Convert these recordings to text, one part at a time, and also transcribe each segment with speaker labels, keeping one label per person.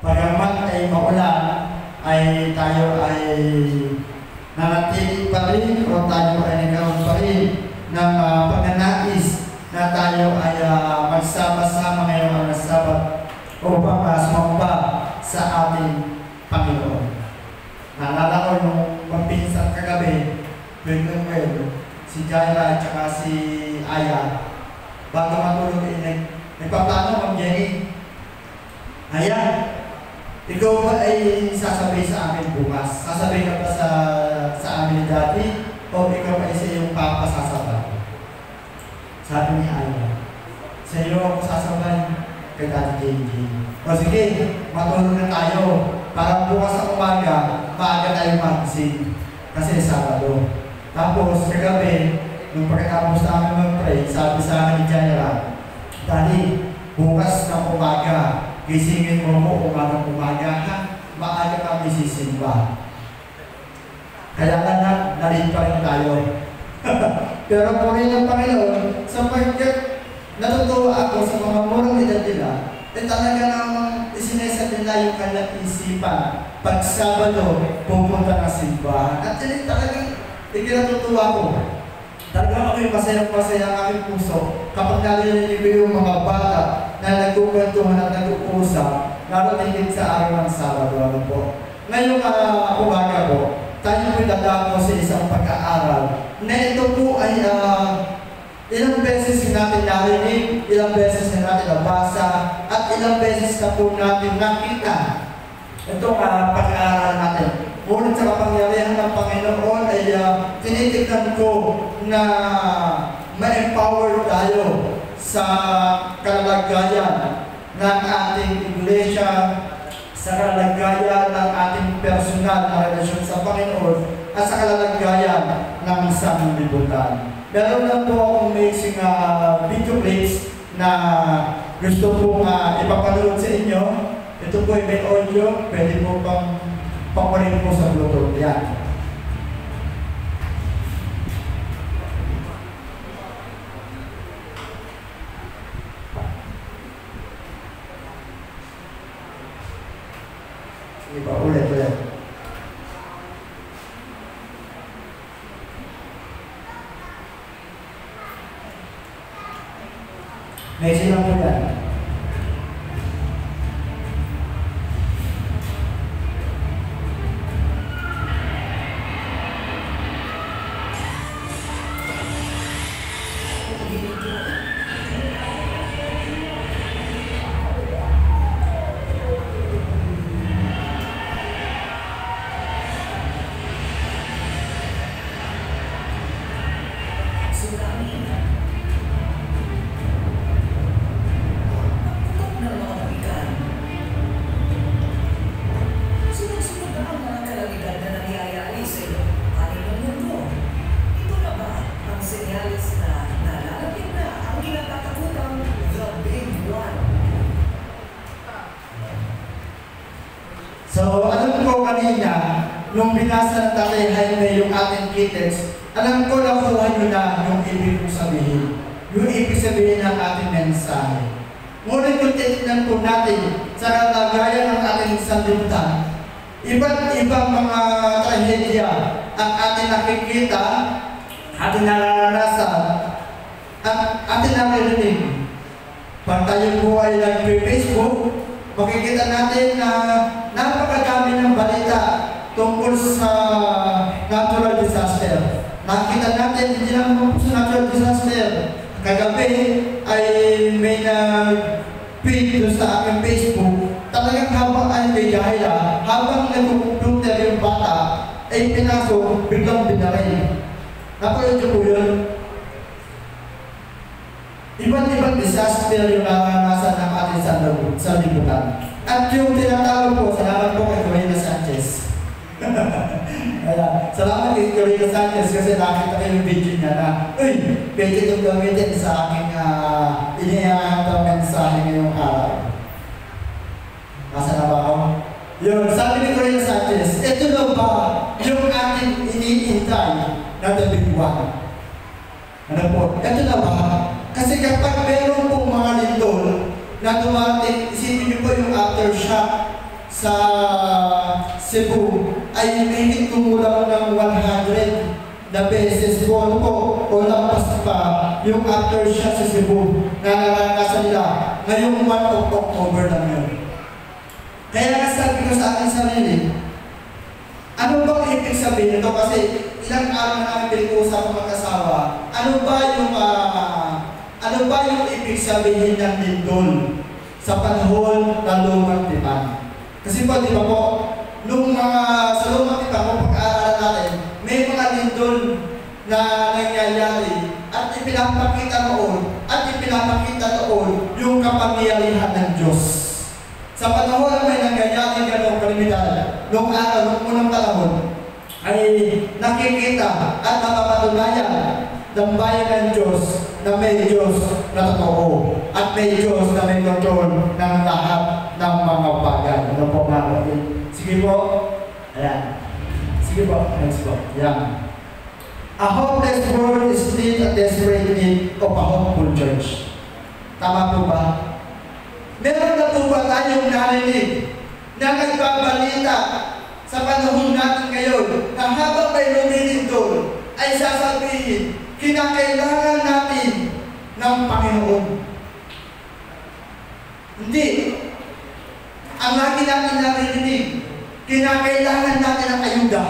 Speaker 1: Bagamat ay maulan, ay tayo ay nanatili pa rin o tayo ay nagkaroon pa rin ng pagnanais na tayo ay magsama-sama ngayong Sabat upang sumamba sa ating Panginoon. Naalala ko nung magpinsan kagabi, si Jaira at saka si Aya, bago matulog nagpaplano, Ma'am Jenny, Aya, ikaw ba ay sasabihin sa amin bukas? Sasabihin ka ba sa amin ni Daddy? O ikaw ba ay sa iyong papa sasabay? Sabi ni Aya, sa iyo ako sasabay kay Daddy JJ. O sige, matulog na tayo. Para bukas sa umaga, maaga tayo magising. Kasi Sabado. Tapos kagabi, nung pagkatapos namin mag-pray, sabi sa akin ni Jaira, Daddy, bukas ng umaga, gisingin mo ko umaga ha? Maaga kami sisimba. Kaya nga nalit pa rin tayo. Pero puri ng Panginoon, sapagkat natutuwa ako sa mga murang edad nila, talaga namang isinesat nila yung kanilang isipan. Pag Sabado, pupunta ng simbahan. At yun talagang ikinatutuwa ko. Talaga ako'y masayang-masaya ang aking puso kapag narinig ko yung mga bata na nagkukwentuhan at nag-uusap, lalo tingin sa araw ng Sabado. Ano po? Ngayong umaga po, tayo po'y dadako sa isang pag-aaral na ito po ay ilang beses natin narinig, ilang beses na natin nabasa, at ilang beses na po natin nakita itong pag-aaral natin. Ngunit sa kapangyarihan ng Panginoon ay tinitignan ko na ma-empower tayo sa kalalagayan ng ating iglesia, sa kalalagayan ng ating personal na relasyon sa Panginoon, at sa kalalagayan ng sanlibutan. Meron lang po akong amazing video clips na gusto pong ipapanood sa inyo. Ito po ay may audio, pwede po pang paparin po sa Bluetooth. Yan. Sige pa, ulit. May silang po yan. So, alam ko kanina, nung binasa ng Tatay Jaime yung ating kitex, alam ko nakuha nyo na yung ibig kong sabihin. Yung ibig sabihin ng ating mensahe. Ngunit kung titignan po natin sa kalagayan ng ating sanlibutan, iba't ibang mga trahedya ang ating nakikita, ating nararanasan, at ating naririnig. Pag tayo po ay nag-Facebook, makikita natin na napakadami ng balita tungkol sa natural disaster. Nakikita natin hindi lang sa natural disaster. Kagabi ay may nag-feed sa aking Facebook. Talagang habang ay Jaira, habang nag-computer yung bata, ay pinasok, biglang binaril. Napanood ko po yun. Iba't-ibang disaster yung naranasan ng ating sanlibutan. At yung tinatawag po, salamat po kay Corina Sanchez. Salamat kay Corina Sanchez kasi nakita ko yung video niya na, uy, pwede itong gamitin sa aking inihahandang mensahe ngayong araw. Nasa na ba ako? Yun, sabi ni Corina Sanchez, ito na ba yung ating iniintay na the big one? Ano po? Ito na ba? Kasi kapag meron pong mga lindol na dumating, isipin niyo po yung aftershock sa Cebu ay may kumulang ng 100 na beses po o lampas pa yung aftershock sa Cebu na naranasan nila ngayong 1 of October lang yun. Kaya nga sabi ko sa aking sarili, ano ba ibig sabihin ito? Kasi ilang araw na namin pinag-uusap ng mag-asawa, ano ba yung ibig sabihin ng lindol sa panahon ng lumang tipan? Kasi po, di ba po, sa lumang tipan po, pag-aaralan natin, may mga lindol na nangyayari at ipinapakita noon yung kapangyarihan ng Diyos. Sa panahon na may nangyayari gano'ng kalimidad, noong araw, noong unang panahon, ay nakikita at napapatunayan ng bayan ng Diyos na may Diyos na totoo at may Diyos na may kontrol ng lahat ng mga bagay. Ano po mga kapatid? Sige po. Ayan. Sige po. Next po. Ayan. A hopeless world is still a desperate need of a hopeful church. Tama po ba? Meron na po ba tayong narinig na nagbabalita sa panahon natin ngayon na habang may lumilindol ay sasabihin, kinakailangan natin ng Panginoon? Hindi. Ang lagi natin narinig, kinakailangan natin ng ayuda.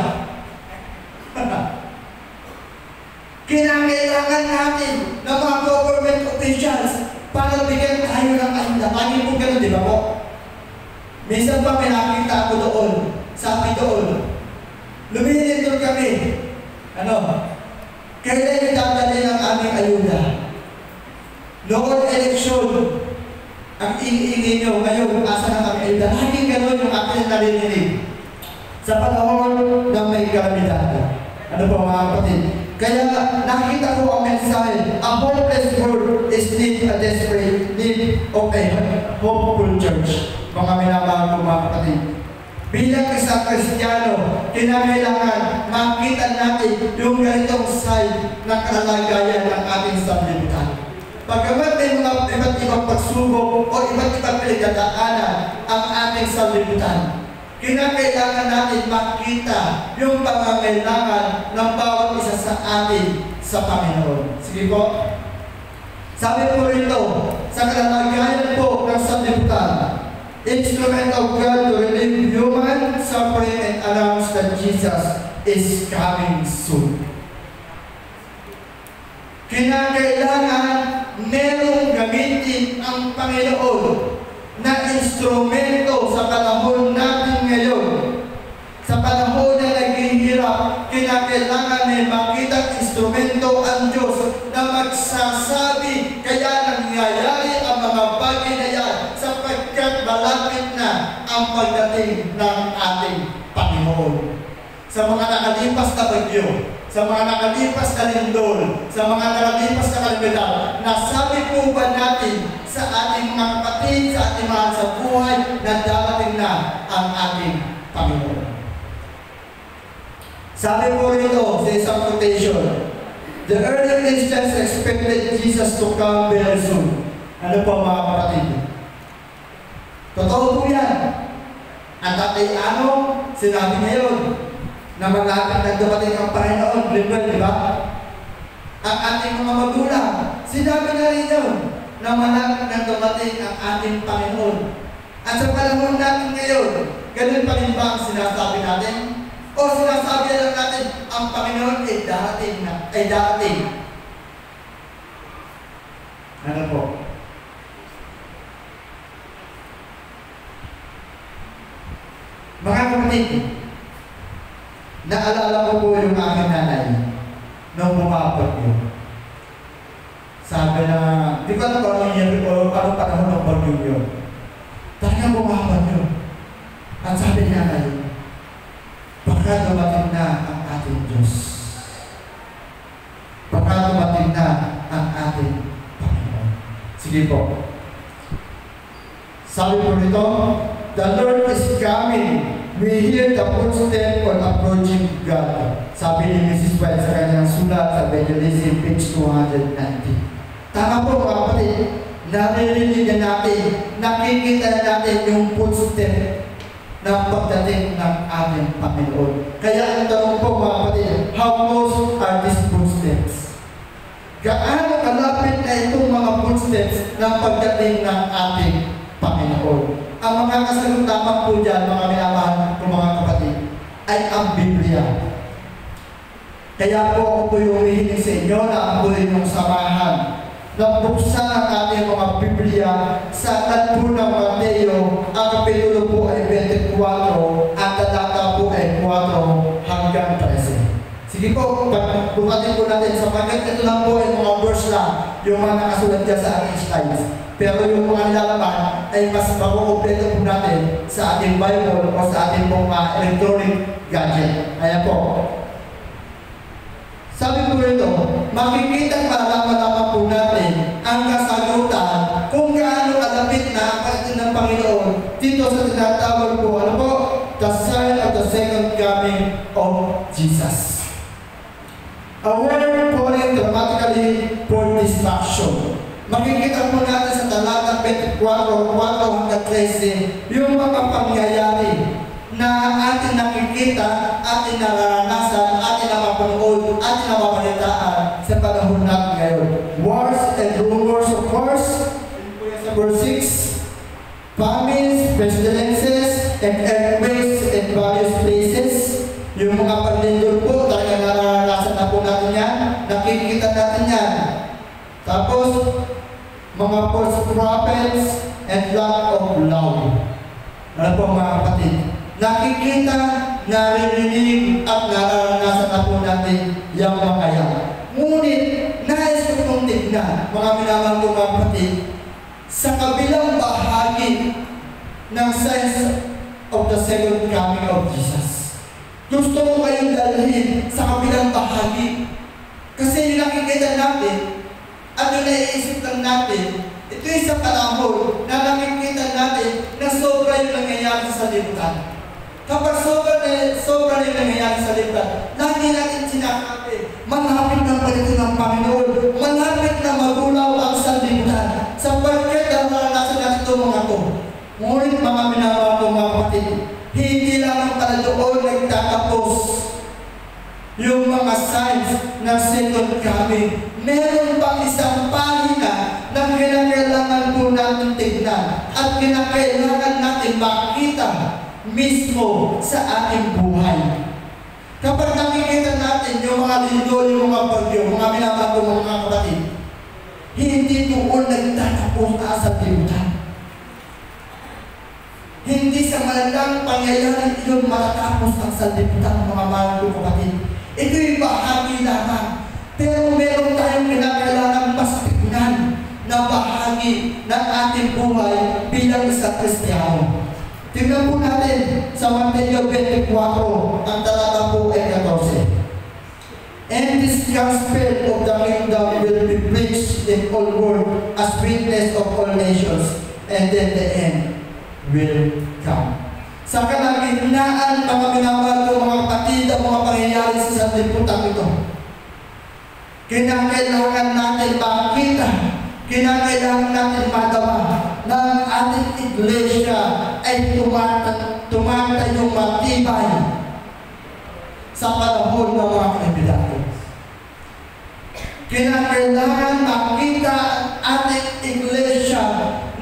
Speaker 1: Kinakailangan natin ng mga government officials para bigyan tayo ng ayuda. Lagi po ganun, di ba po? Minsan pa pinakita ako doon, sabi doon, lumilindol kami. Kailan yung dadali ng aming ayuda? Noon eleksyon, ang iingi nyo, ngayon, asa na kami ayuda. Laging gano'n yung aking narinig sa panahon ng may kalamidad. Ano po mga kapatid? Kaya nakita ko ang mensahe, a hopeless world is need a desperate need of a hopeful church. Mga minamahal ko mga kapatid. Bilang isang Kristiyano, kinakailangan makita natin yung ganitong side ng kalagayan ng ating sanlibutan. Pagkamat may mga iba't ibang pagsubok o iba't ibang pinagdadaanan ang ating sanlibutan, kinakailangan natin makita yung pangangailangan ng bawat isa sa atin sa Panginoon. Sige po. Sabi po rito, sa kalagayan po ng sanlibutan, instrument of God to relieve human suffering and announce that Jesus is coming soon. Kinakailangan merong gamitin ang Panginoon na instrumento sa panahon natin ngayon. Sa panahon na naghihirap, kinakailangan may makita instrumento ang Diyos na magsasabi kaya nangyayari ang mga bagay na yan sapagkat malapit na ang pagdating ng ating Panginoon. Sa mga nakalipas na bagyo, sa mga nakalipas na lindol, sa mga nakalipas na kalamidad, nasabi po ba natin sa ating mga kapatid, sa ating mga sa buhay na darating na ang ating Panginoon? Sabi po rito sa isang quotation, the early Christians expected Jesus to come very soon. Ano po mga kapatid? Totoo po yan. Ang Tatay Ano, sinabi niya yun, na malapit na dumating ang Panginoon, di ba? Ang ating mga magulang, sinabi na rin yun, na malapit na dumating ang ating Panginoon. At sa panahon natin ngayon, ganun pa rin ba ang sinasabi natin? O sinasabi lang natin, ang Panginoon ay darating na, ay darating. Ano po? Mga kapatid, naalala ko po yung aking nanay nung bumabag yun. Sabi na, di ko alam kung anong panahon ng bagyo yun. Talagang bumabag yun. At sabi niya nanay, baka dumating na ang ating Diyos. Baka dumating na ang ating Panginoon. Sige po. Sabi po nito, the Lord is coming. We hear the footstep on approaching God. Sabi ni Mrs. White sa kanyang sulat sa Evangelism, page 290. Tama po mga kapatid, naririnig na natin, nakikita na natin yung footstep ng pagdating ng ating Panginoon. Kaya ang tanong po mga kapatid, how close are these footsteps? Gaano kalapit na itong mga footsteps ng pagdating ng ating Panginoon? Ang mga kasagot lamang po dyan, mga minamahal ko mga kapatid, ay ang Biblia. Kaya po ako po yung humihiling sa inyo na ang muli yung samahan na buksan ang ating mga Biblia sa aklat po ng Mateo, ang kapitulo po ay 24 at talata po ay 4 hanggang 13. Sige po, bukatin po natin sapagkat ito lang po ay mga verse lang yung mga nakasulat dyan sa ating slides. Pero yung mga nilalaman ay mas makukumpleto po natin sa ating Bible o sa ating mga electronic gadget. Ayan po. Sabi po ito, makikita malaman naman po natin ang kasagutan kung gaano kalapit na ang pagdating ng Panginoon dito sa tinatawag po, ano po? The sign of the second coming of Jesus. A word calling dramatically for destruction. Makikita po natin sa talata 24, 4 hanggang 13 yung mga pangyayari na ating nakikita, ating nararanasan, ating napapanood, ating napapalitaan sa panahon natin ngayon. Wars and rumors of wars, verse 6, famines, pestilences, and earthquakes in various places. Yung mga paglindol po, talaga nararanasan na po natin yan, nakikita natin yan. Tapos, mga false prophets and lack of love. Ano po mga kapatid? Nakikita, naririnig at nararanasan na po natin yung mga yan. Ngunit, nais ko pong tignan, mga minamahal ko mga kapatid, sa kabilang bahagi ng signs of the second coming of Jesus. Gusto ko kayong dalhin sa kabilang bahagi. Kasi yung nakikita natin, at yung naiisip lang natin, ito yung sa panahon na nakikita natin na sobra yung nangyayari sa libutan. Kapag sobra yung nangyayari sa libutan, lagi natin sinakabi, malapit na palitin ng Panginoon, malapit na magulaw ang sanlibutan. Sapagkat naranasan natin ito mga ito. Ngunit mga minamahal ko mga kapatid, hindi lang pala doon nagtatapos yung mga signs ng second coming. Meron pang isang pahina na kinakailangan po natin tignan at kinakailangan natin makita mismo sa ating buhay. Kapag nakikita natin yung mga lindol, yung mga bagyo, mga minamahal ko mga kapatid, hindi doon nagtatapos sa libutan. Hindi sa malalang pangyayari yun matatapos ang sanlibutan, mga mahal ko kapatid. Ito'y bahagi lamang. Pero meron tayong kinakailangan mas tignan na bahagi ng ating buhay bilang isang Kristiyano. Tingnan po natin sa Mateo 24, ang talata po ay 14. And this gospel of the kingdom will be preached in all world as witness of all nations, and then the end will come. Sa kalagitnaan, mga minamahal ko mga kapatid, ang mga pangyayari sa sanlibutan ito, kinakailangan natin makita, kinakailangan natin madama na ang ating iglesia ay tumatayong matibay sa panahon ng mga kandidato. Kinakailangan makita ang ating iglesia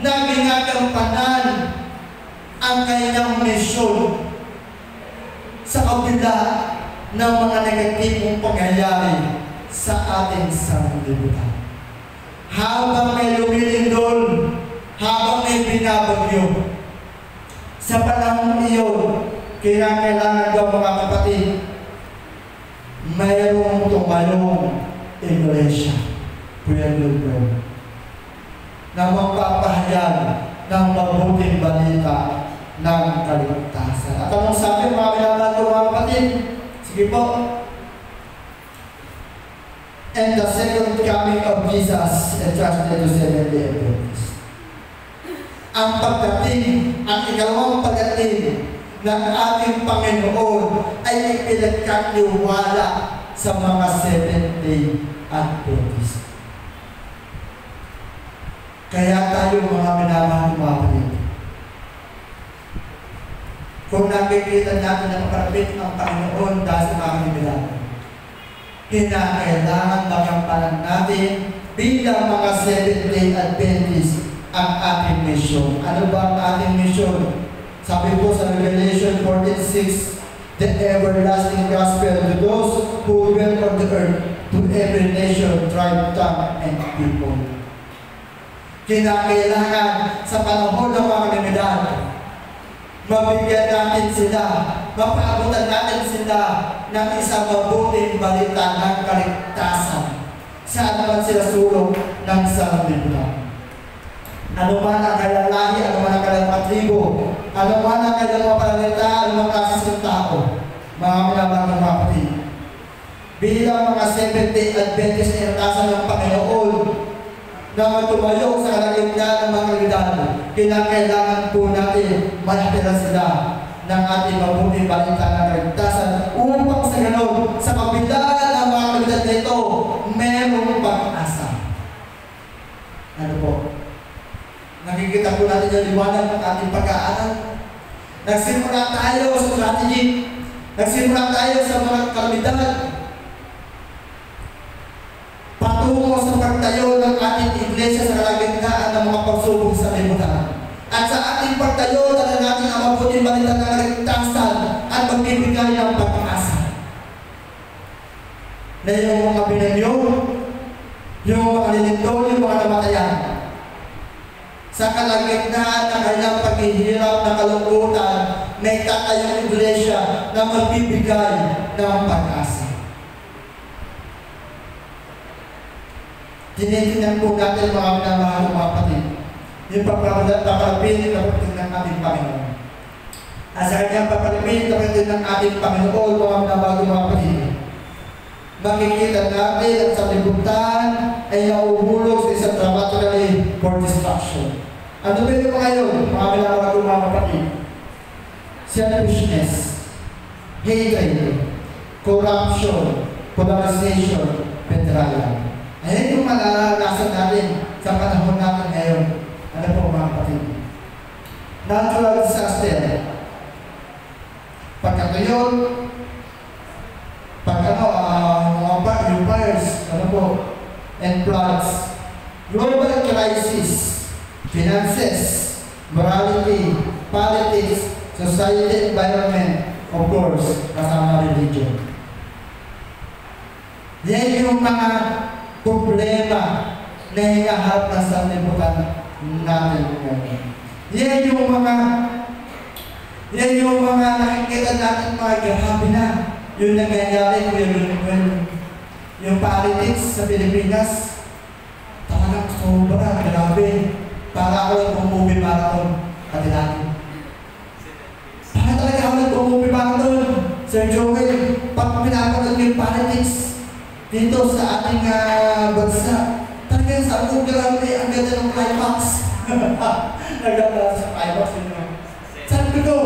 Speaker 1: na ginagampanan ang kanyang misyon sa kabila ng mga negatibong pangyayari sa ating sanlibutan. Habang may lumilindol, habang may binabagyo, sa panahon iyon, kinakailangan daw mga kapatid, mayroong tumalong iglesia, Kuya Lubro, na magpapahayag ng mabuting balita ng kaligtasan. At anong sabi mga minamahal ko mga kapatid? Sige po. And the second coming of Jesus entrusted to 70 Adventists. Ang pagdating, ang ikalawang pagdating ng ating Panginoon ay ipinagkatiwala sa mga 70 Adventists. Kaya tayo mga minamahal mga kapatid, kung nakikita natin na makarapit ang Panginoon dahil sa mga milagro. Kinakailangan magampanan natin bilang mga Seventh-day Adventists ang ating mission. Ano ba ang ating mission? Sabi po sa Revelation 14:6, the everlasting gospel to those who dwell on the earth, to every nation, tribe, tongue, and people. Kinakailangan sa panahon ng mga kalamidad, mabigyan natin sila, mapaabutan natin sila ng isang mabuting balita ng kaligtasan. Saan naman sila sulong ng sanlibutan. Ano man ang kailang lahi, ano man ang kailang patribo, ano man ang kailang mga panalita, ano man klases ng tao, mga minamahal ng mga kapatid. Bilang mga Seventh-day Adventist na inatasan ng Panginoon na tumayo sa kalagitnaan ng mga kaligtasan, kinakailangan po natin malapit sila ng ating mabuting balita ng kaligtasan upang sa ganon, sa kabila ng mga kaligtasan na ito, merong pag-asa. Ano po? Nakikita po natin yung liwanag ng ating pag-aaral. Nagsimula tayo sa strategy. Nagsimula tayo sa mga kalamidad. Patungo sa pagtayo ng ating iglesia sa kalagitnaan ng mga pagsubok sa limutan. At sa ating pagtayo, dala natin ang mabuting balita ng kaligtasan at magbibigay ng pag-asa. Na yung mga binanyo, yung mga lilindol, yung mga namatayan, sa kalagitnaan ng kanyang paghihirap na kalungkutan, may tatayong iglesia na magbibigay ng pag-asa. Tinitingnan po natin mga minamahal ng mga kapatid, yung papalapin na pagdating ng ating Panginoon. At sa kanyang papalapin na pagdating ng ating Panginoon, mga minamahal ng mga kapatid, makikita natin at sa libutan ay nauhulog sa isang dramatically for destruction. Ano ba yung mga yun? Mga minamahal ng mga kapatid? Selfishness, hatred, corruption, polarization, betrayal. Ayan yung malalasan natin sa panahon natin ngayon. Ano po mga kapatid? Natural disaster. Pagkatuyot, yung fires, ano po, and floods, global crisis, finances, morality, politics, society, environment, of course, kasama religion. Yan yung mga problema na hinaharap na sa libutan natin ngayon. Yan yung mga nakikita natin mga grabe na yung nangyayari yung politics sa Pilipinas. Talagang sobra, grabe. Para ako yung movie marathon katilatin. Para talaga ako yung movie marathon. Sir Joel, pag pinapanood yung politics dito sa ating bansa, talagang sa akong grabe, ang ganda ng climax. Nagdala sa climax yun. Sabi ko,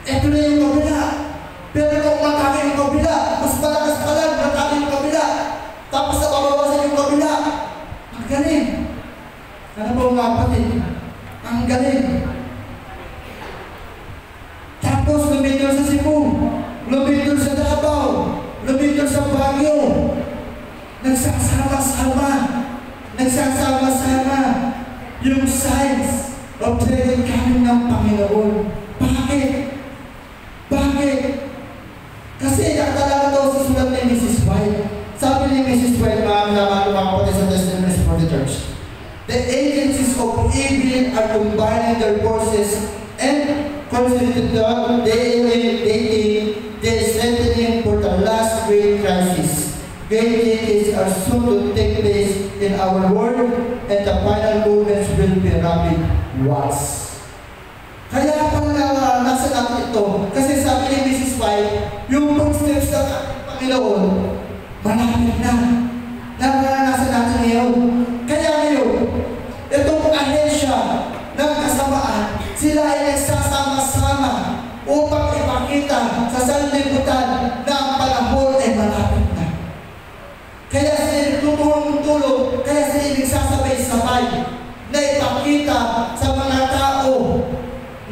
Speaker 1: eto na yung kabila. Pero kung matami yung kabila, mas malakas pa lang, matami yung kabila. Tapos sa pabawasan yung kabila. Ang galing. Ano po mga kapatid? Ang galing. Tapos lumindol sa Cebu, lumindol sa Davao, lumindol sa Baguio. Nagsasama-sama yung signs of the coming ng Panginoon. Bakit? Kasi nakatala daw sa sulat ni Mrs. White. Sabi ni Mrs. White, mga kapatid sa testimonies for the church, the agencies of evil are combining their forces and constitute they strengthening for the last great crisis. Great changes are soon to take place in our world, and the final movements will be rapid. Watch. Kaya pala nasa natin ito, kasi sabi ni Mrs. White, yung footsteps ng ating Panginoon, malapit na. Naranasan natin ngayon. Kaya ngayon, itong ahensya ng kasamaan, sila ay nagsasama-sama upang ipakita sa sanlibutan na ang panahon ay malapit na. Kaya sila tutulong-tulong, kaya sila nagsasabay-sabay na ipakita sa mga tao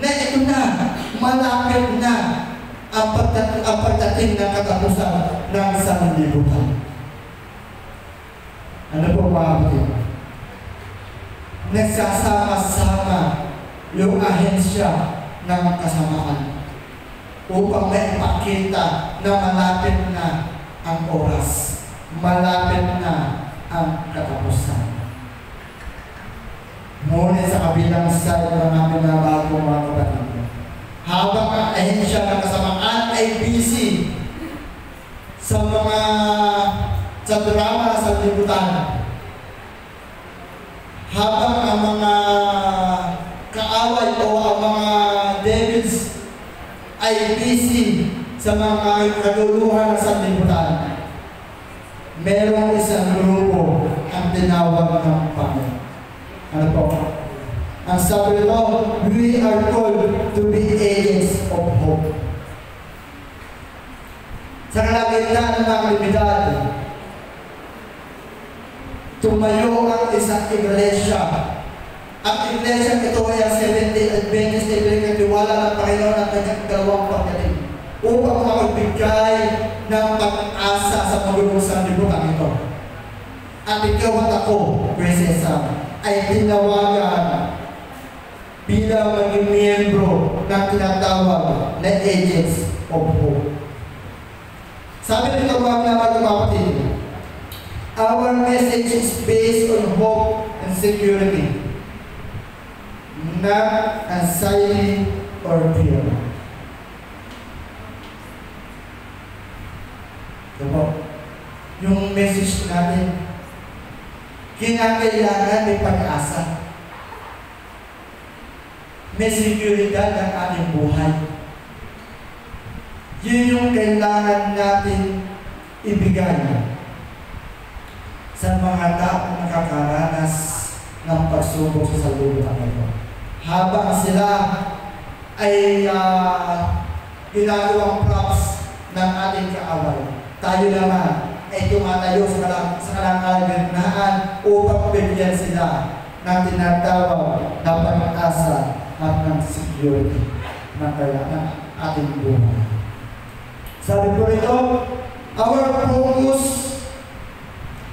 Speaker 1: na ito na, malapit na ang pagdating ng katapusan ng sanlibutan. Ano po mga kapatid? Nagsasama-sama yung ahensya ng kasamaan upang maipakita na malapit na ang oras, malapit na ang katapusan. Ngunit sa kabilang side ng aming mga bagong mga kapatid, habang ang ahensya ng kasamaan ay busy sa drama sa sanlibutan, habang ang mga kaaway o ang mga devils ay busy sa mga kaguluhan ng sanlibutan, merong isang grupo ang tinawag ng Panginoon. Ano po? Ang sabi nito, we are called to be agents of hope. Sa kalagitnaan ng mga kalidad, tumayo ang isang iglesia. Ang iglesia ito ay ang Seventh-day Adventist na pinagkatiwala ng Panginoon at kanyang dalawang pagdating upang makapagbigay ng pag-asa sa magulong sanlibutan ito. At ikaw at ako, Prinsesa, ay tinawagan bilang maging miyembro ng tinatawag na agents of hope. Sabi nito mga kapatid, our message is based on hope and security, not anxiety or fear. Diba? Yung message natin, kinakailangan may pag-asa. May seguridad ang ating buhay. Yun yung kailangan natin ibigay sa mga taong nakakaranas ng pagsubok sa sanlibutan ito. Habang sila ay ginagawang props ng ating kaaway, tayo naman ay tumatayo sa kalangkalagitnaan upang bigyan sila ng tinatawag na pag-asa at ng security ng ating buhay. Sabi po rito, our focus,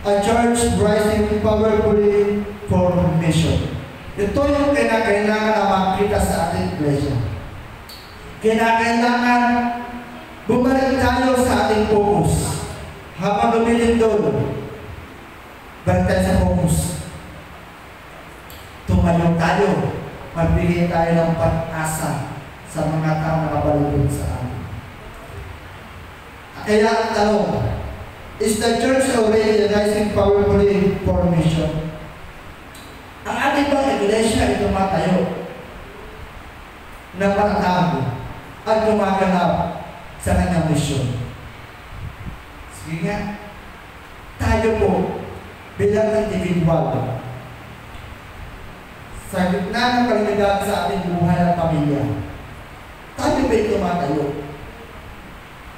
Speaker 1: a church rising powerfully for mission. Ito yung kinakailangan na makita sa ating iglesia. Kinakailangan bumalik tayo sa ating focus. Habang lumilindol, balik tayo sa focus. Tumayo tayo, magbigay tayo ng pag-asa sa mga taong nakabalibig sa atin. Kaya ang tanong, is the church already rising powerfully for mission? Ang ating bang iglesia ay tumatayo na panatago at gumaganap sa kanyang mission? Sige nga, tayo po bilang individual sa gitna ng kaligtasan sa ating buhay at pamilya, tayo ba'y tumatayo?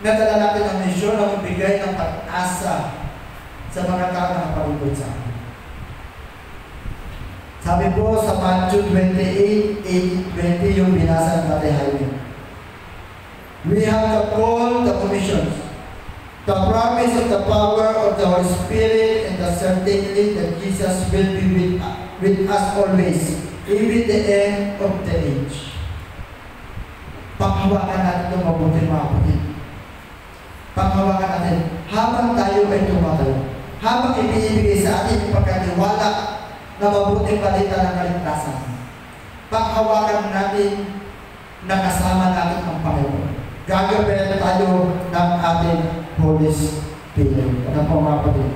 Speaker 1: Nadala natin ang misyon na magbigay ng pag-asa sa mga tao na nakapalibot sa atin. Sabi po sa Matthew 28:18-20 yung binasa ng Tatay Jaime. We have the call, the commissions, the promise of the power of the Holy Spirit, and the certainty that Jesus will be with us always, even the end of the age. Panghawakan natin itong mabuti mga kapatid. Panghawakan natin habang tayo ay tumatayo, habang ibinibigay sa atin yung pagkatiwala na mabuting balita ng kaligtasan. Panghawakan natin na kasama natin ang Panginoon. Gagabayan tayo ng ating Holy Spirit. Ano po mga kapatid?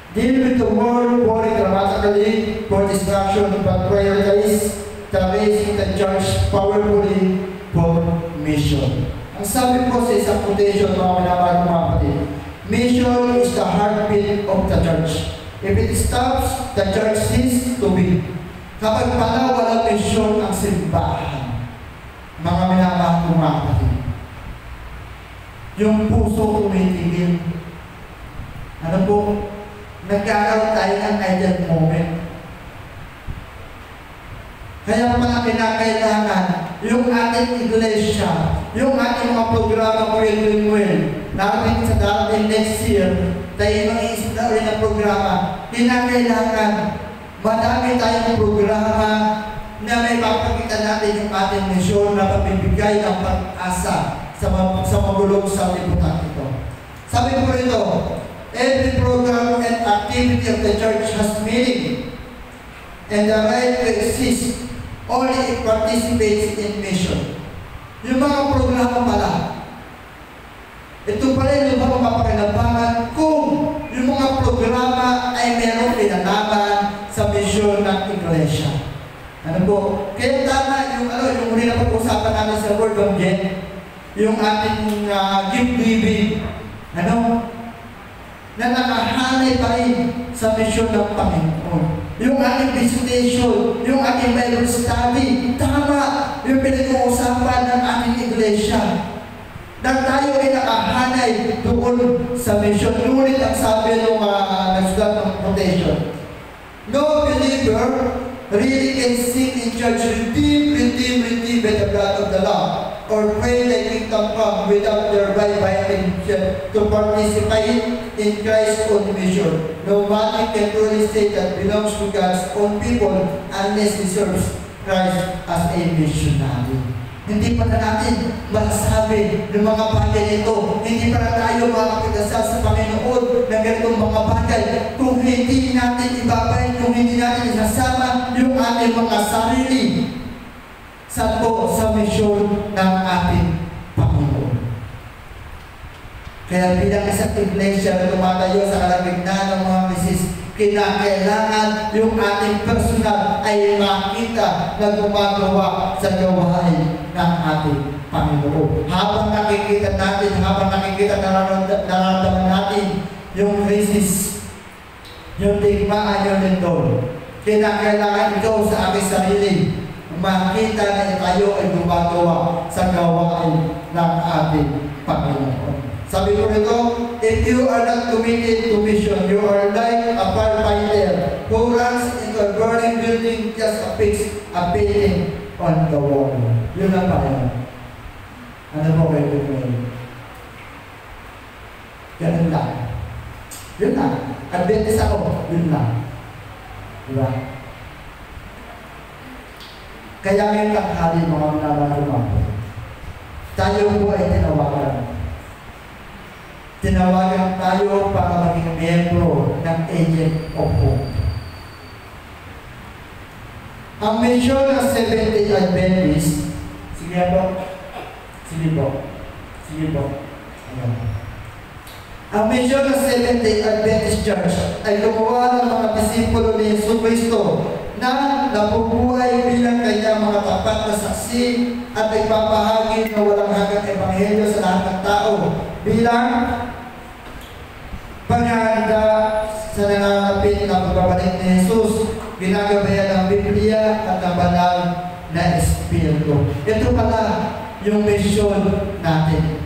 Speaker 1: Deal with the world worry dramatically for distraction, but prioritize the raising the church powerfully for mission. Ang sabi po sa isang quotation mga minamahal mga kapatid, mission is the heartbeat of the church. If it stops, the church ceases to be. Kapag pala walang mission ang simbahan, mga minamahal mga kapatid, yung puso tumitigil. Ano po? Nagkakaroon tayo ng idle moment. Kaya pala kinakailangan yung ating iglesia, yung ating mga programa ko natin sa darating next year, tayo mag-iisip na ulit ng programa, kinakailangan madami tayong programa na may papakita natin yung ating misyon na pagbibigay ng pag-asa sa magulong sa lipunan ito. Sabi ko rito, every program and activity of the church has meaning and the right to exist only it participates in mission. Yung mga programa pala, ito pala yung mga mapakinabangan kung yung mga programa ay merong pinanaman sa misyon ng iglesia. Ano po? Kaya tama yung yung huli na pag-usapan namin sa Word of Jen, yung ating gift giving, na nakahanay pa rin sa misyon ng Panginoon. Yung ating visitation, yung ating Bible study, tama yung pinag-uusapan ng ating iglesia. Na tayo ay nakahanay doon sa misyon. Ngunit ang sabi ng nagsulat ng quotation, no believer really can sit in church, redeem by the blood of the Lamb, or pray the kingdom come without thereby inviting to participate in Christ's own mission. No one can truly say that belongs to God's own people unless he serves Christ as a missionary. Hindi pa na natin masasabi ng mga bagay nito. Hindi pa na tayo makakidasal sa Panginoon ng ganitong mga bagay kung hindi natin ibabay, kung hindi natin isasama yung ating mga sarili sa misyon ng ating Panginoon. Kaya bilang isang iglesia na tumatayo sa kalagitnaan ng mga misis, kinakailangan yung ating personal ay makita na gumagawa sa gawain ng ating Panginoon. Habang nakikita natin, nararamdaman natin yung crisis, yung digmaan, yung lindol, kinakailangan ikaw sa aking sarili makita na tayo ay gumagawa sa gawain ng ating Panginoon. Sabi ko rito, if you are not committed to mission, you are like a firefighter who runs into a burning building just a painting on the wall. Yun lang pa yun. Ano po kayo ngayon? Ganun lang. Yun lang. Adventist ako. Yun lang. Diba? Kaya ngayon tanghali mga nararamdaman, tayo po ay tinawagan tayo para maging miyembro ng Agent of Hope. Ang mission ng Seventh-day Adventist, sige po. Ayan. Ang mission ng Seventh-day Adventist Church ay gumawa ng mga disipulo ni Yesu Cristo na nabubuhay bilang kanyang mga tapat na saksi at nagpapahagi ng walang hanggang ebanghelyo sa lahat ng tao bilang paghahanda sa nanganapit na pagbabalik ni Jesus, ginagabayan ng Biblia at ang banal na Espiritu. Ito pala yung mission natin.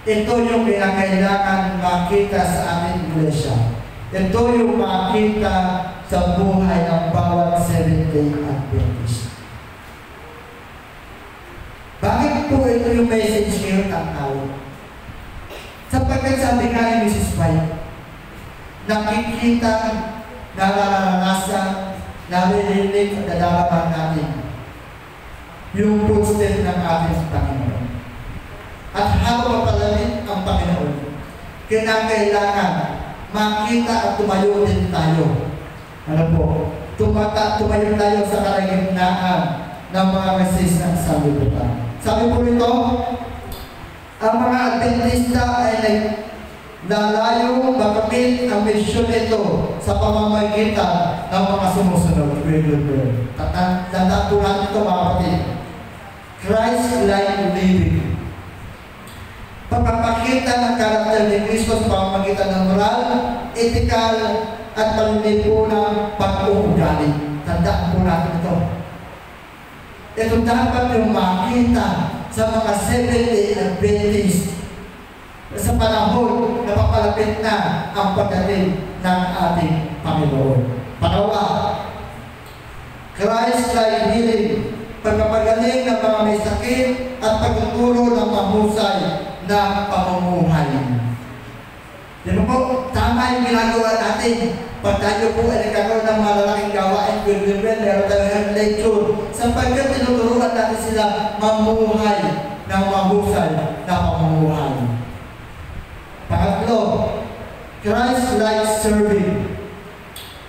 Speaker 1: Ito yung kinakailangan makita sa ating iglesia. Ito yung makita sa buhay ng bawat Seventh-day Adventist. Bakit po ito yung message ngayon ang tao? Sapagkat sabi nga ni Mrs. White, nakikita, nararanasan, naririnig at nadaraman natin yung footstep ng ating Panginoon. At habang papalamit ang Panginoon, kinakailangan makita at tumayo din tayo. Ano po? Tumayo tayo sa kalagitnaan ng mga meses ng sanlibutan. Sabi po nito, ang mga Adventista ay naglalayo makamit ang misyon nito sa pamamagitan ng mga sumusunod. Tandaan po natin ito mga kapatid. Christ-like living. Pagpapakita ng karakter ni Kristo sa pamamagitan ng moral, ethical, at panlipunang pag-uugali. Tandaan po natin ito. Ito dapat yung makita sa mga Seventh-day Adventist sa panahon na papalapit na ang pagdating ng ating Panginoon. Pangalawa, Christ-like healing. Pagpapagaling pagtuturo ng mahusay na pamumuhay. Di ba po, tama yung ginagawa natin. Pag tayo po ay nagkakaroon ng malalaking gawain, meron tayong lecture, sapagkat tinuturuan natin sila mamuhay ng mahusay na pamumuhay. Pangatlo, Christ-like serving.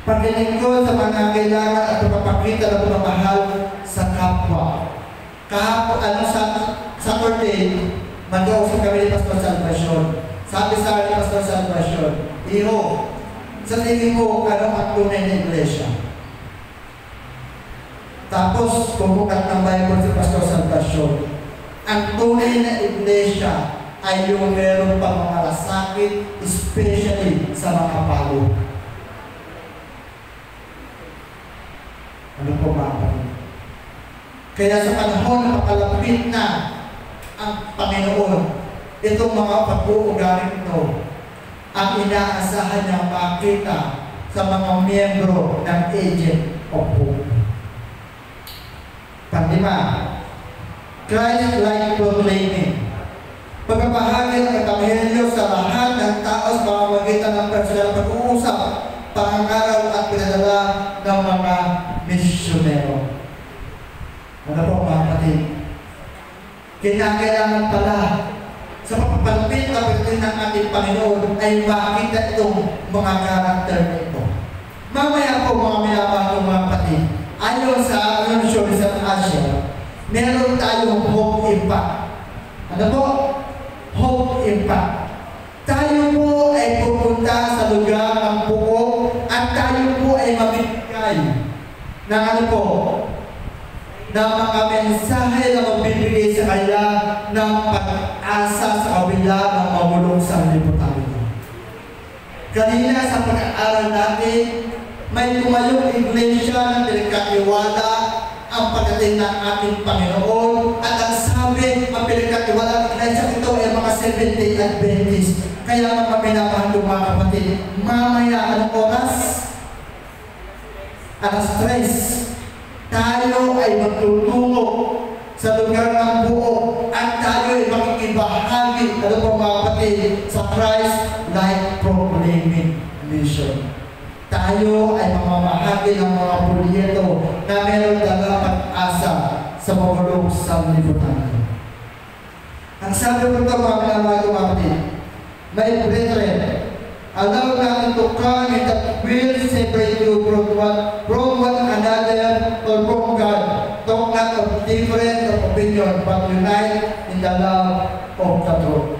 Speaker 1: Paglingon sa mga kailangan at pagpapakita ng pagmamahal sa kapwa. Kahapon, Saturday, mag-uusap kami ni Pastor Salvacion. Sabi sa akin ni Pastor Salvacion, Iho, sa tingin mo, ano ang tunay na iglesia? Tapos, bumukat ng Bible si Pastor Salvacion. Ang tunay na iglesia ay yung meron pang mga sakit, especially sa mga palo. Ano po mga kapatid? Kaya sa panahon na makalapit na ang Panginoon, itong mga pag-uugaling ito, ang inaasahan niyang makita sa mga miyembro ng Agent of Hope. Panglima, Christ-like proclaiming. Pagbabahagi ng Ebanghelyo sa lahat ng tao sa pamamagitan ng personal pag-uusap, pangangaraw at pinadala ng mga misyonero. Ano po mga kapatid? Kailangan pala sa pagpapalapit na pagdating ng ating Panginoon ay makita itong mga karakter na ito. Mamaya po mga minamahal mga kapatid, ayon sa Anunsyo sa Asia, meron tayong Hope Impact. Ano po? Hope Impact. Tayo po ay pupunta sa lugar ng buo at tayo po ay mabibigay ng ano po, ng mga mensahe na magbibigay sa kanya ng pag-asa sa kabila ng mamulong sa liputan. Kanina sa pag-aaral natin, may tumayong iglesia na pinagkatiwala ang pagdating ng ating Panginoon at ang sabi, ang pinagkatiwala ng iglesia ito ay mga Seventh-day Adventist. Kaya mga pinapahalo mga kapatid, mamaya anong oras? Alas 3. Tayo ay magtutungo sa lugar ng buo at tayo ay makikibahagi, ano po mga kapatid, sa Christ-like proclaiming mission. Tayo ay mamamahagi ng mga proyekto na meron dalang pag-asa sa mamulong sa liputan. Ang sabi ko ito mga kapatid, my brethren, allow natin to come in that will separate you from one another or from God. Talk not of different of opinion, but unite in the love of the truth,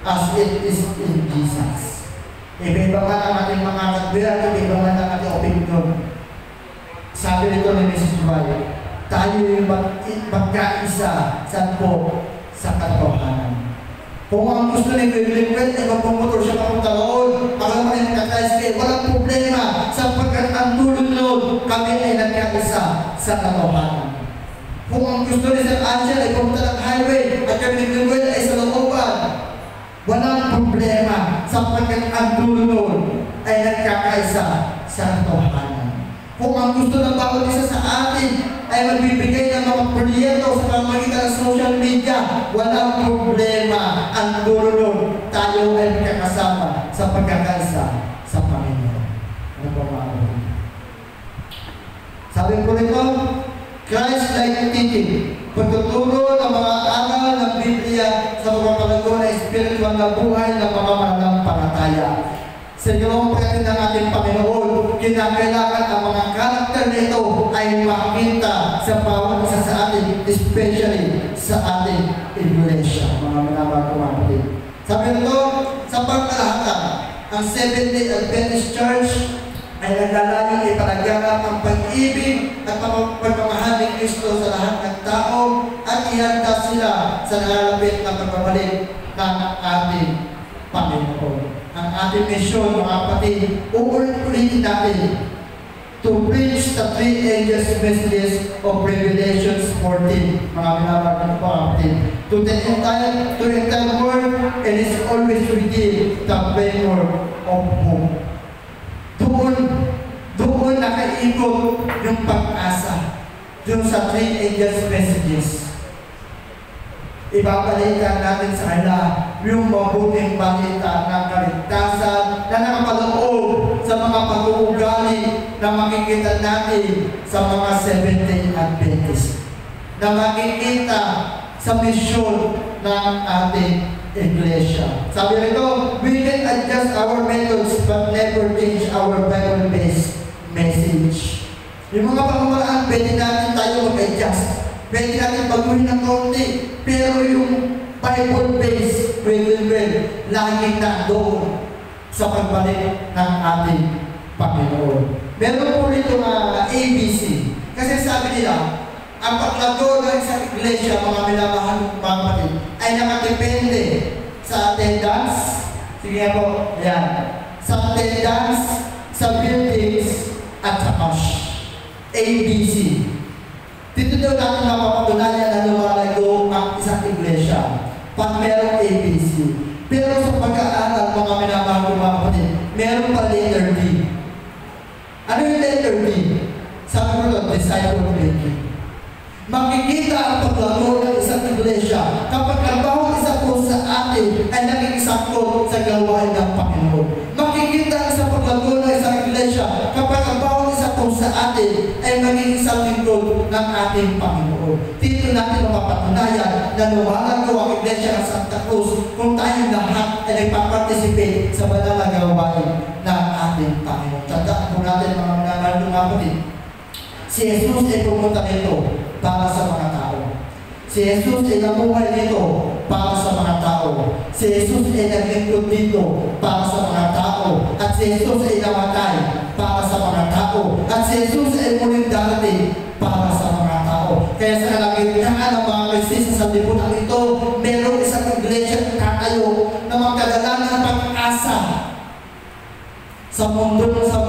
Speaker 1: as it is in Jesus. Iba-iba man ang ating mga katwiran, iba-iba man ang ating opinion. Sabi nito ni Mrs. White, tayo yung magkaisa sa po sa katotohanan. Kung ang gusto ni William ay magpumotor siya papunta roon, alam mo yung kakaisip, walang problema sapagkat ang tulog kami ay nagkaisa sa katotohanan. Kung ang gusto ni Sir Angel ay pumunta ng highway at kami ni William ay sa looban, walang problema sapagkat ang tulog ay nagkakaisa sa katotohanan. Kung ang gusto ng bawat isa sa atin ay magbibigay ng mga proyekto sa pamamagitan ng social media, walang problema. Ang dulo tayo ay magkakasama sa pagkakaisa sa Panginoon. Ano po mga kapatid? Sabi ko rito, Christ-like teaching, pagtuturo ng mga aral ng Biblia sa mga palago na espiritual na buhay ng mga mananampalataya. Sa ginawang pagdating ng ating Panginoon, kinakailangan ang mga karakter na ito ay makita sa bawat isa sa atin, especially sa ating iglesia, mga minamahal kong kapatid. Sabi nito, sa pangkalahatan, ang Seventh-day Adventist Church ay naglalayong ipanaganap ang pag-ibig at pagmamahal ni Kristo sa lahat ng tao at ihanda sila sa nalalapit na pagbabalik ng ating Panginoon. Ang ating misyon, mga kapatid, uulit-ulitin natin to preach the three angels' messages of Revelation 14. Mga minamahal mga kapatid. To the entire world, and is always revealed the framework of hope. Doon nakaikot yung pag-asa. Doon sa three angels' messages. Ibabalikan natin sa kanila yung mabuting balita ng kaligtasan na nakapaloob sa mga pag-uugali na makikita natin sa mga Seventh-day Adventist, na makikita sa misyon ng ating iglesia. Sabi rito, we can adjust our methods but never change our Bible-based message. Yung mga pamamaraan, pwede natin tayo mag-adjust. Pwede natin baguhin ng kaunti. Pero yung Bible-based, laging nandoon sa pagbalik ng ating Panginoon. Meron po rito mga ABC. Kasi sabi nila, ang paglago ng isang iglesia, mga minamahal ng mga kapatid, ay nakadepende sa attendance. Sige po, yan. Sa attendance, sa buildings, at sa cash. ABC. Dito daw natin mapapatunayan na lumalago ang isang iglesia pag merong ABC. Pero sa pag-aaral, mga minamahal ng mga kapatid, meron pa letter D. Ano yung letter D? Sabi ko doon, disciple making. Makikita ang paglago ng isang iglesia kapag ang bawat isa po sa atin ay naging sakot sa gawain ng Panginoon. Makikita ang isang paglago ng isang iglesia kapag ang bawat isa po sa atin ay maging isang lingkod ng ating Panginoon. Dito natin mapapatunayan na lumalago ang iglesia ng Santa Cruz kung tayong lahat ay nagpaparticipate sa banal na gawain ng ating Panginoon. Tandaan po natin mga minamahal ng mga kapatid, si Jesus ay pumunta nito para sa mga tao. Si Jesus ay namuhay dito para sa mga tao. Si Jesus ay naglingkod dito para sa mga tao. At si Jesus ay namatay para sa mga tao. At si Jesus ay muling darating para sa mga tao. Kaya sa kalagitnaan ng mga Kristiyan sa lipunan ito, mayroong isang iglesia katayo na magdadala ng pag-asa sa mundo sa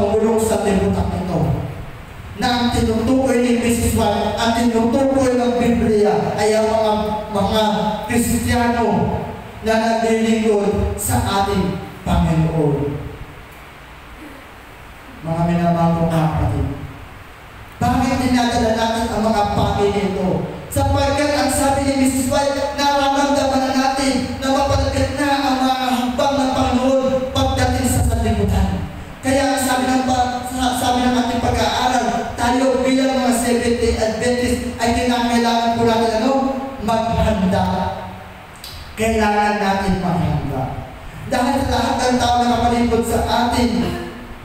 Speaker 1: lipunan ito. Na ang tinutukoy ni Mrs. White, ang tinutukoy ng Biblia ay ang mga Kristiyano na naglilingkod sa ating Panginoon. Mga minamahal kong kapatid, bakit dinadala natin ang mga bagay nito? Sapagkat ang sabi ni Mrs. White, nararamdaman na natin na mapalagad na ang mga hambang ng Panginoon pagdating sa sanlibutan. Kaya sabi ng ating pag-aaral, tayo bilang mga Seventh-day Adventist ay kinakailangan po natin maghanda. Kailangan natin maghanda. Dahil sa lahat ng tao na kapalibot sa atin,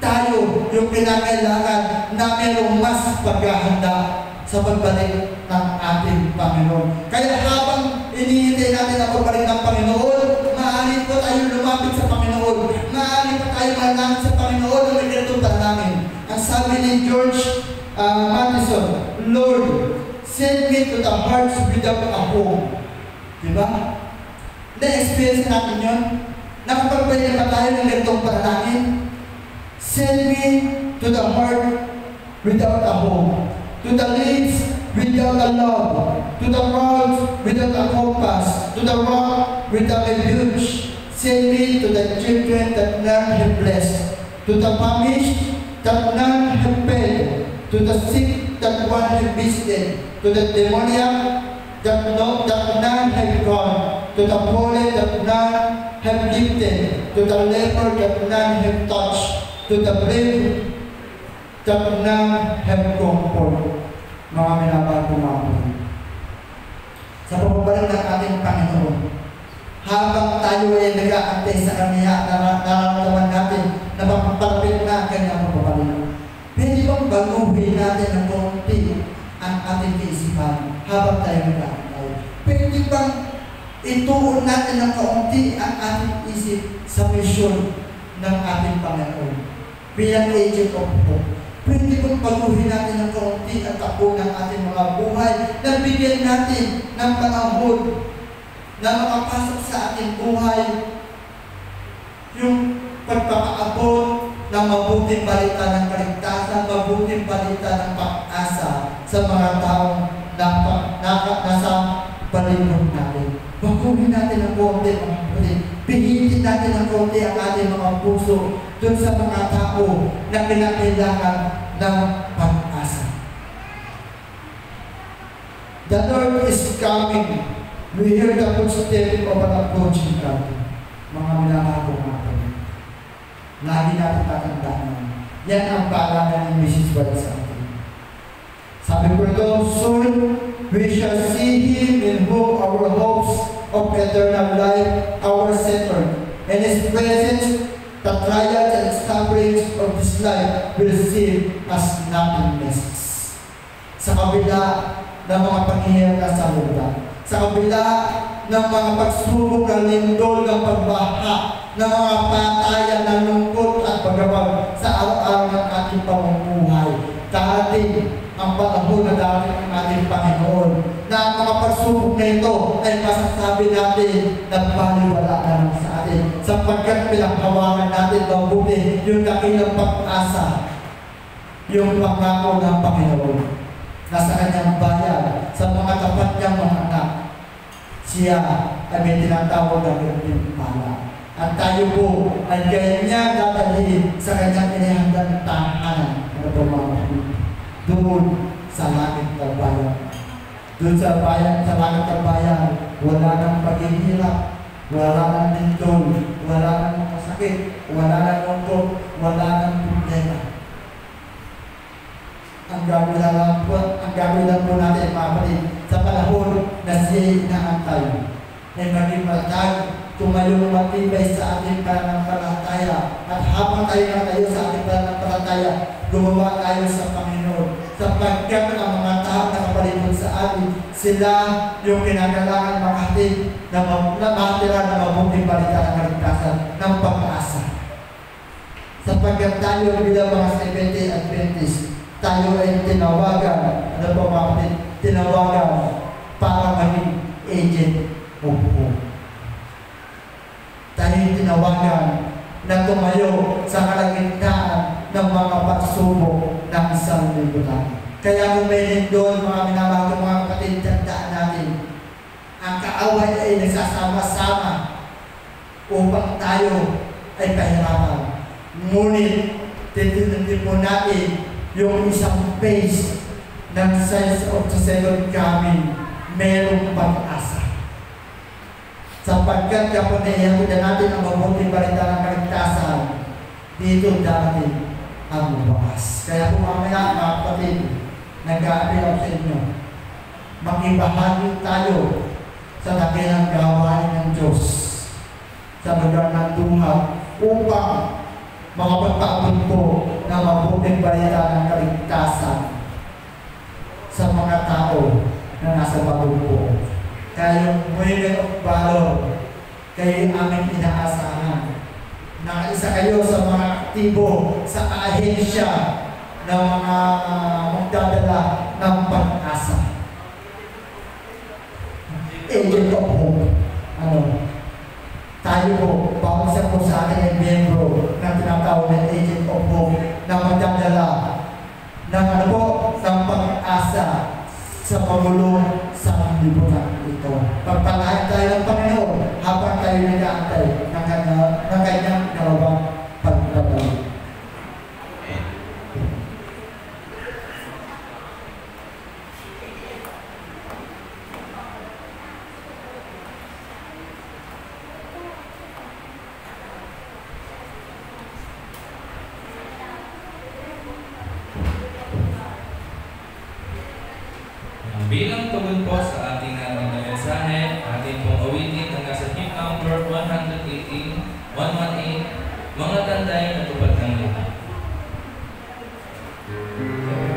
Speaker 1: tayo yung kinakailangan na mayroong mas paghahanda sa pagbalik ng ating Panginoon. Kaya habang inihintay natin ang pagbalik ng Panginoon, maaari po tayo lumapit sa Panginoon. Maaari po tayo manalangin sa Panginoon na may ganitong panalangin. Ang sabi ni George Matheson, Lord, send me to the hearts without a home. Diba? Na-experience natin yun? Nakapagpahilin pa tayo ng ganitong panalangin? Send me to the heart without a home, to the lips without a love, to the world without a compass, to the rock without a refuge. Send me to the children that none have blessed, to the famished that none have fed, to the sick that one have visited, to the demoniac that none have gone, to the fallen that none have lifted, to the leper that none have touched, to the brave that none have comfort. Mga minamahal ko mga kapatid, sa pagbabalik ng ating Panginoon, habang tayo ay nag-aantay sa Kanya, nararamdaman natin na mapapalapit na ang Kanyang pagbabalik. Pwede bang baguhin natin ng konti ang ating kaisipan habang tayo nag-aantay? Pwede bang ituon natin ng kaunti ang ating isip sa misyon ng ating Panginoon bilang agent of hope? Pwede bang baguhin natin ng kaunti at takbo ng ating mga buhay na bigyan natin ng panahon na makapasok sa ating buhay yung pagpapaabot ng mabuting balita ng kaligtasan, mabuting balita ng pag-asa sa mga taong nasa palibot natin. Baguhin natin ng kaunti, mga kapatid. Pihitin natin ng kaunti ang ating mga puso dun sa mga tao na kinakailangan ng pag-asa. The Lord is coming We hear the footsteps of an approaching crowd. Mga minamahal ko mga kapatid. Lagi natin tatandaan. Yan ang paalala ni Mrs. White sa atin. Sabi ko ito, soon we shall see Him in whom our hopes of eternal life are centered. In His presence, the trials and sufferings of this life will seem as nothingness. Sa kabila ng mga panghihirap sa lupa, sa kabila ng mga pagsubok ng lindol ng pagbaha, ng mga patayan ng lungkot at pagabag sa araw-araw ng ating pamumuhay, darating ang panahon na darating ng ating Panginoon, na ang mga pagsubok na ito ay masasabi natin na baliwala na lang sa atin, sapagkat pinaghawakan natin mabuti yung dakilang pag-asa, yung pangako ng Panginoon na sa kanyang bayan, sa mga tapat niyang mga anak, siya ay may tinatawag na gantimpala. At tayo po ay kanya dadalhin sa kanyang inihandang tahanan na pumapagod doon sa langit ng bayan. Doon sa bayan, sa langit ng bayan, wala nang paghihirap, wala nang lindol, wala nang masakit, wala nang lungkot, wala nang problema. Ang gagawin lang po natin, mga kapatid, sa panahon na siya'y inaantay, ay maging matatag, tumayong matibay sa ating pananampalataya, at habang tayo nakatayo sa ating pananampalataya, gumawa tayo sa Panginoon, sapagkat ang mga tao na kapalibot sa atin, sila yung kinakailangan makahatid na matira na mabuting balita ng kaligtasan ng pag-asa. Sapagkat tayo bilang mga 70 Adventist, tayo ay tinawagan, ano po mga kapatid, tinawagan para maging agent of hope. Tayo ay tinawagan na tumayo sa kalagitnaan ng mga pagsubok ng isang libutan. Kaya kung may lindol, mga minamahal ko mga kapatid, tandaan natin, ang kaaway ay nagsasama-sama upang tayo ay pahirapan. Ngunit, titignan po natin yung isang phase ng signs of the second coming, merong pag-asa. Sapagkat kapag naihatid na natin ang mabuting balita ng kaligtasan, dito darating ang bukas. Kaya kung mamaya mga kapatid, nag-aabil ako sa inyo, makibahagi tayo sa dakilang gawain ng Diyos sa lugar ng duha upang makapagpaabot po ng mabuting balita ng kaligtasan sa mga tao na nasa bagong po. Kaya yung Women of Valor, kayo aming inaasahan na isa kayo sa mga aktibo sa ahensya ng mga magdadala ng pag-asa. Agent of Hope. Tayo po, bawang isa po sa atin ay miyembro ng tinatawag na Agent of Hope na magdadala ng ng pag-asa sa pagulong sa libutan ito. Pagpalain tayo ng Panginoon habang tayo nag-aantay ng kanyang dalawang pagdadala.
Speaker 2: Bilang tugon po sa ating mensahe, ating pong awitin ang nasa hymn number 118, mga tanday na tupad ng lahat.
Speaker 3: Amen.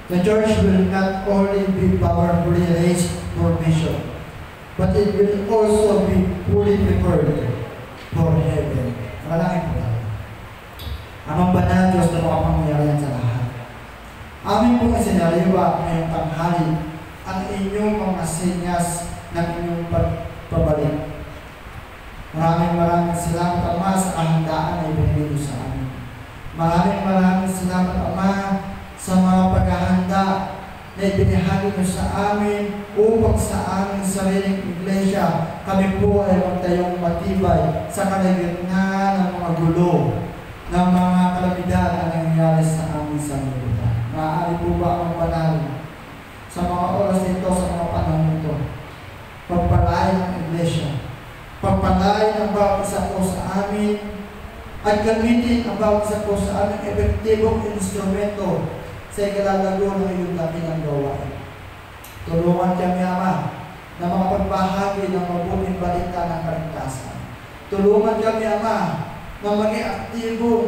Speaker 1: The church will not only be powerfully raised for mission, but it will also be fully prepared for heaven. Maraming po tayo. Amang banal, Diyos na makapangyarihan sa lahat. Amin po isinaliwa ngayong tanghali ang inyong mga sinyas ng inyong pagpabalik. Maraming salamat, Ama, sa kahandaan na ibinigay sa amin. Maraming salamat, Ama, sa mga paghahanda na ibinahagi mo sa amin upang sa aming sariling iglesia kami po ay magtayong matibay sa kalagitnaan ng mga gulo, ng mga kalamidad na nangyayari sa aming sanlibutan. Maaari po ba ang banal sa mga oras nito, sa mga panahon nito, pagpalain ng iglesia, pagpalain ang bawat isa po sa amin, at gamitin ang bawat isa po sa aming epektibong instrumento sa ikalalago ng iyong dakilang gawain. Tulungan kami, Ama, na makapagbahagi ng mabuting balita ng kaligtasan. Tulungan kami, Ama, na maging aktibong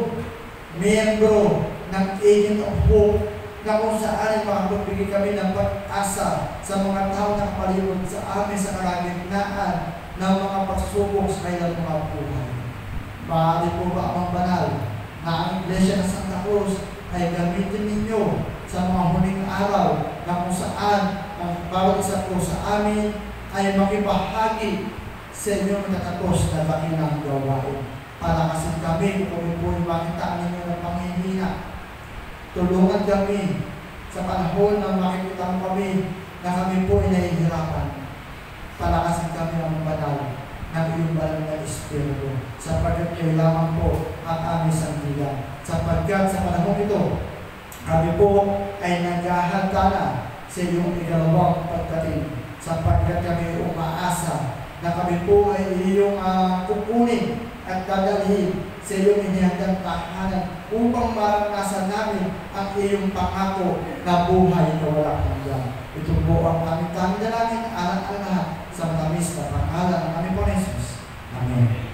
Speaker 1: miyembro ng Agent of Hope na kung saan ay makapagbigay kami ng pag-asa sa mga tao na kapalibot sa amin sa kalagitnaan ng mga pagsubok sa kanilang mga buhay. Maaari po ba ang banal na ang Iglesia ng Santa Cruz ay gamitin ninyo sa mga huling araw na kung saan ang bawat isa po sa amin ay makibahagi sa inyong natatapos na dakilang gawain. Para kasi kami, kung kami po ay makita ninyo ng panghihina, tulungan kami sa panahon na makikita kami na kami po ay nahihirapan. Palakasin kami ang banal ng iyong banal na Espiritu, sapagkat kayo lamang po ang aming sandigan. Sapagkat sa panahon ito, kami po ay naghahanda na sa iyong ikalawang pagdating, sapagkat kami umaasa na kami po ay iyong kukunin at dadalhin sa iyong inihandang tahanan upang maranasan namin ang iyong pangako na buhay na walang hanggan. Ito po ang aming dalangin, alang-alang lahat sa matamis na pangalan ng aming Panginoon Jesus. Amen.